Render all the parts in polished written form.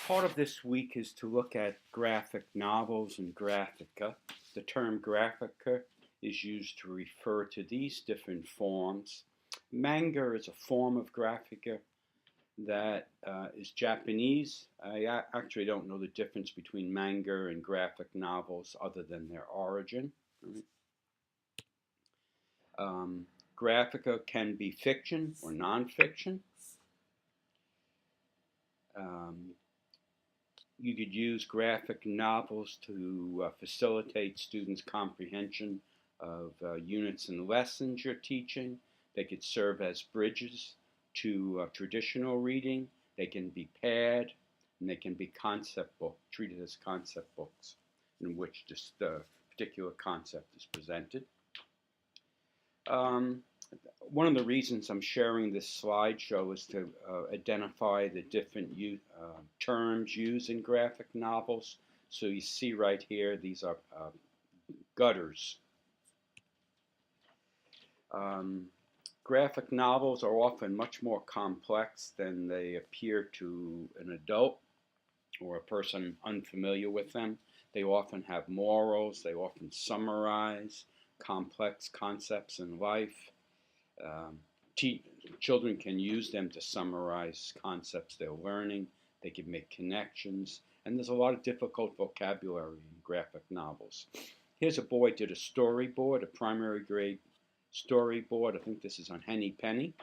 Part of this week is to look at graphic novels and graphica. The term graphica is used to refer to these different forms. Manga is a form of graphica that is Japanese. I actually don't know the difference between manga and graphic novels other than their origin. Right? Graphica can be fiction or nonfiction. You could use graphic novels to facilitate students' comprehension of units and lessons you're teaching. They could serve as bridges to traditional reading. They can be paired, and they can be concept book, treated as concept books in which this particular concept is presented. One of the reasons I'm sharing this slideshow is to identify the different terms used in graphic novels. So you see right here, these are gutters. Graphic novels are often much more complex than they appear to an adult or a person unfamiliar with them. They often have morals. They often summarize complex concepts in life. Children can use them to summarize concepts they're learning. They can make connections. And there's a lot of difficult vocabulary in graphic novels. Here's a boy did a storyboard, a primary grade storyboard. I think this is on Henny Penny.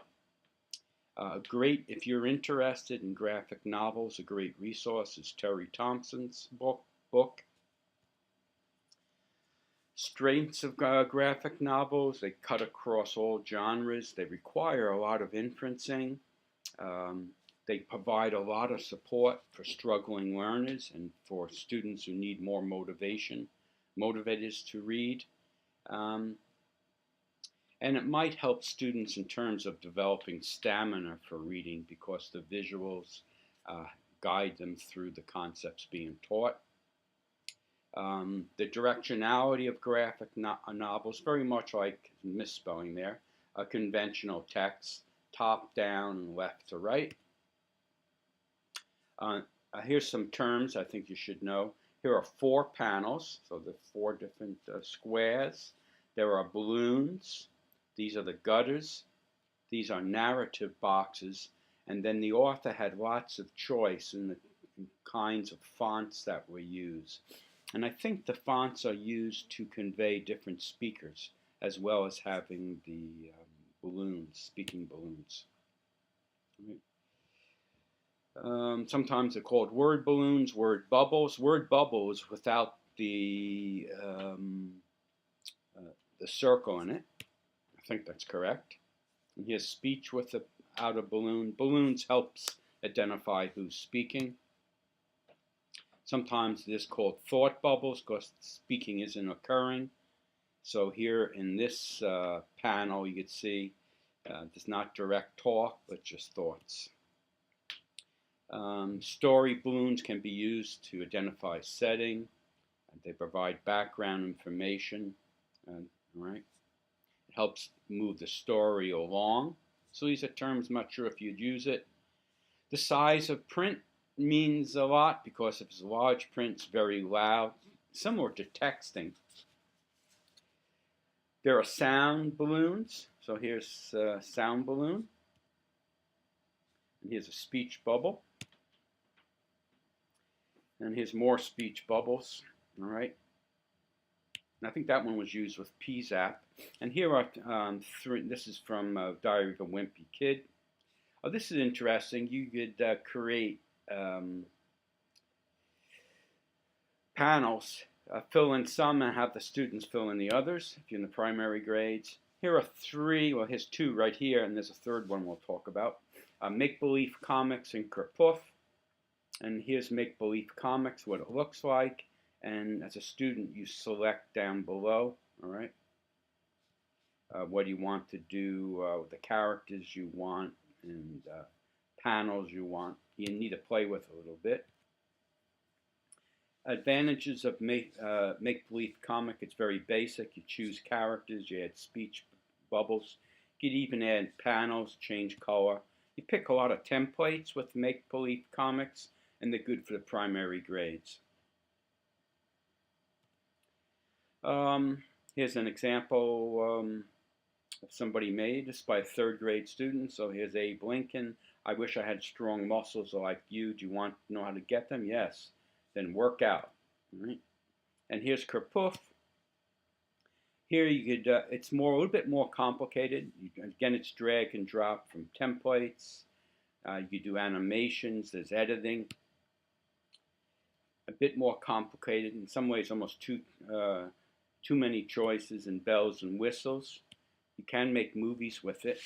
Great, if you're interested in graphic novels, a great resource is Terry Thompson's book. Strengths of graphic novels: they cut across all genres. They require a lot of inferencing. They provide a lot of support for struggling learners and for students who need more motivators to read. And it might help students in terms of developing stamina for reading because the visuals guide them through the concepts being taught. The directionality of graphic novels, very much like misspelling there, a conventional text, top down and left to right. Here's some terms I think you should know. Here are 4 panels, so the 4 different squares. There are balloons. These are the gutters. These are narrative boxes. And then the author had lots of choice in the kinds of fonts that were used. And I think the fonts are used to convey different speakers, as well as having the balloons, speaking balloons. Sometimes they're called word balloons, word bubbles. Word bubbles without the circle in it. I think that's correct. And here's speech without a balloon. Balloons helps identify who's speaking. Sometimes it is called thought bubbles because speaking isn't occurring. So here in this panel, you can see it's not direct talk, but just thoughts. Story balloons can be used to identify setting. They provide background information. Right? It helps move the story along. So these are terms, I'm not sure if you'd use it. The size of print means a lot because if it's large print, it's very loud, similar to texting. There are sound balloons. So here's a sound balloon. And here's a speech bubble. And here's more speech bubbles. All right. And I think that one was used with PZAP. And here are 3. This is from Diary of a Wimpy Kid. Oh, this is interesting. You could create panels, fill in some and have the students fill in the others if you're in the primary grades. Here are 3, well here's 2 right here, and there's a third one we'll talk about. Make-Believe Comics in Kerpoof. And here's Make-Believe Comics, what it looks like. And as a student, you select down below, all right, what you want to do, the characters you want, and panels you want. You need to play with a little bit. Advantages of make-believe comic: it's very basic. You choose characters, you add speech bubbles. You could even add panels, change color. You pick a lot of templates with make-believe comics, and they're good for the primary grades. Here's an example somebody made. This is by a third grade student. So here's Abe Lincoln. I wish I had strong muscles like you. Do you want to know how to get them? Yes. Then work out. All right. And here's Kerpoof. Here you could, it's a little bit more complicated. Again, it's drag and drop from templates. You could do animations. There's editing. A bit more complicated. In some ways, almost too many choices and bells and whistles. You can make movies with it.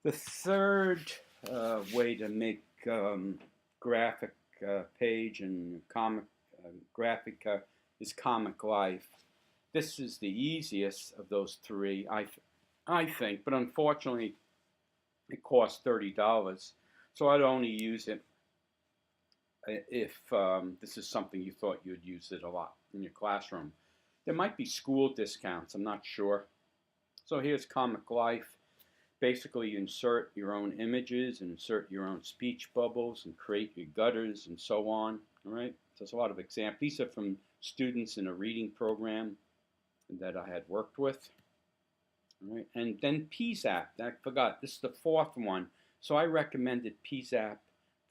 The third way to make graphic page and comic graphica is Comic Life. This is the easiest of those three, I think, but unfortunately it costs $30. So I'd only use it if this is something you thought you'd use it a lot in your classroom. There might be school discounts, I'm not sure. So here's Comic Life. Basically, you insert your own images and insert your own speech bubbles and create your gutters and so on. All right. So there's a lot of examples. These are from students in a reading program that I had worked with. All right. And then PZAP. I forgot. This is the fourth one. So I recommended PZAP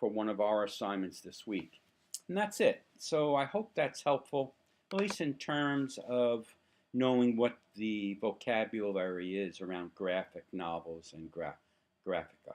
for one of our assignments this week. And that's it. So I hope that's helpful, at least in terms of knowing what the vocabulary is around graphic novels and graphica.